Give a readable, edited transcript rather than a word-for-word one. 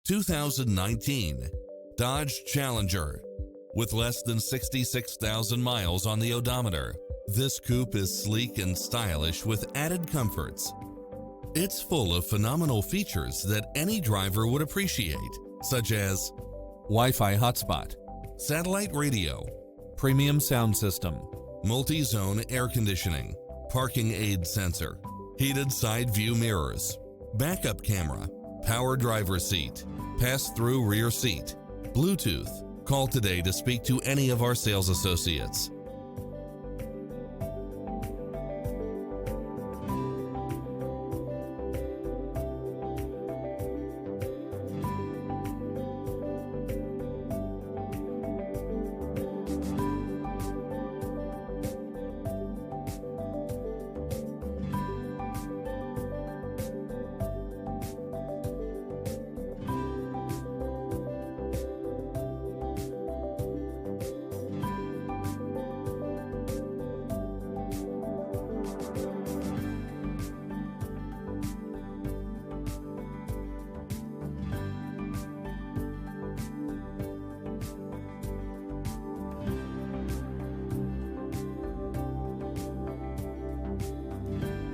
2019 Dodge Challenger. With less than 66,000 miles on the odometer, this coupe is sleek and stylish with added comforts. It's full of phenomenal features that any driver would appreciate, such as Wi-Fi hotspot, satellite radio, premium sound system, multi-zone air conditioning, parking aid sensor, heated side view mirrors, backup camera, power driver seat, pass-through rear seat, Bluetooth. Call today to speak to any of our sales associates.